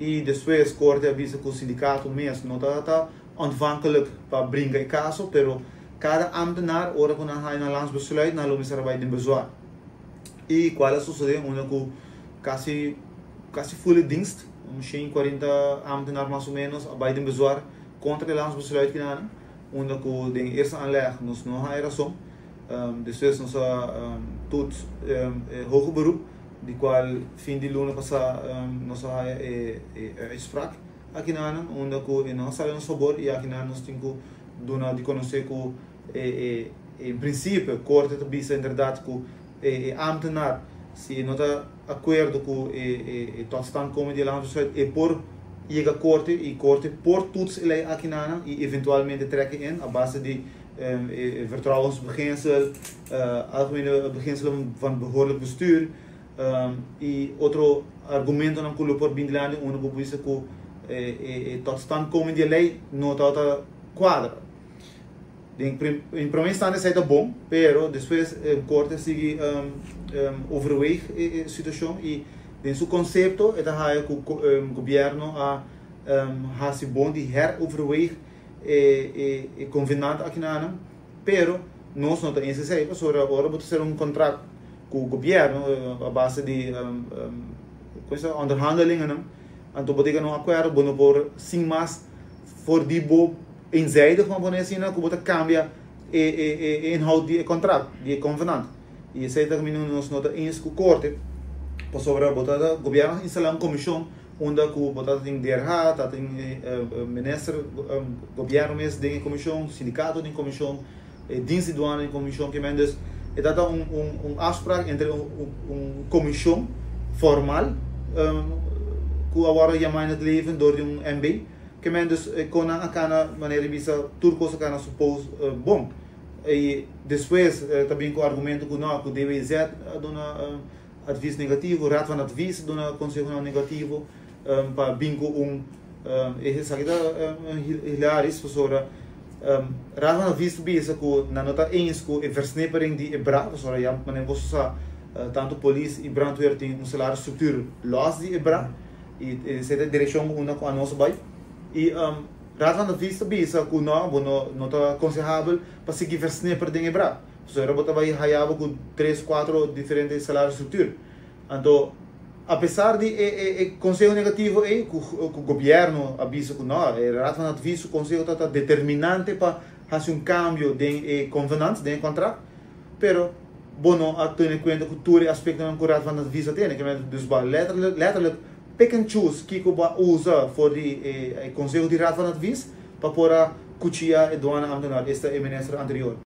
e depois corte avisa que o sindicato mesmo não está ontvankelijk para brincar em caso, pero cada ambtenaar ora que na landsbesluit na lobby será de bezwaar. E qual é sucede onde que quase full dienst, misschien 40 ambtenaar mais ou menos, bij de bezwaar contra o landsbesluit gedaan, onde que de eerste aanleg nos não há razão, depois nos tot hoger beroep, die qual fim de luna passa nos há uitspraak aqui na onde que não sai um sabor e aqui na nós temos dona de conhecer que em princípio corte também é verdade que ambtenaar se não está acordo com tot stand komen die landsbesluit e por chega corte e corte por toets ele aqui na e eventualmente trekken in a base de vertrouwensbeginsel, algemene beginselen van behoorlijk bestuur e outro argumento não que por bindlande onde que isso que tot stand komen die lei não está quadra. Em primeiro instante é bom, pero depois corte sigue overweeg a situação e em seu conceito é que o governo ha se bom de heroverweeg convenante aqui na pero nós não temos necessário para sobre agora vou ter contrato com o governo a base de coisa onderhandelingen não então vou ter um acordo bom por sim mas for die bo eenzijdig van wanneer zien dat we cambia inhoud die contract die convenant e sei que nós não temos que corte para sobre botar o governo instalar comissão onde que botar tem derhat tem ministro governo mesmo tem comissão sindicato tem comissão dienst de douane tem comissão que mendes é data afspraak entre comissão formal que agora chama in het leven door MB que men dus kon aan wanneer visa turcos kan suppose bom e depois também com o argumento que não que o DWZ dona advies negativo raad van advies dona conselho negativo para bingo essa aqui hilaris sobre raad van advies bisa que na nota eens que versnipering die bravo sobre ja men você tanto polícia e brandweer tem salário structuur los die bra e essa direção uma com a nossa bai e raad van advies bisa que não está aconselhável para seguir versnipper dingen bra so era botar vai hayabo com 3-4 diferentes salários structuur então apesar de conselho negativo que o governo avisa que não raad van advies o conselho está determinante para fazer cambio de convenantes de contrato pero bono a ter em conta que todo aspecto não raad van advies tem que dus letterlijk pick and choose que o usa voor die conselho de raad van advies para pôr a cuchilla e douane ambtenaar esta ministro anterior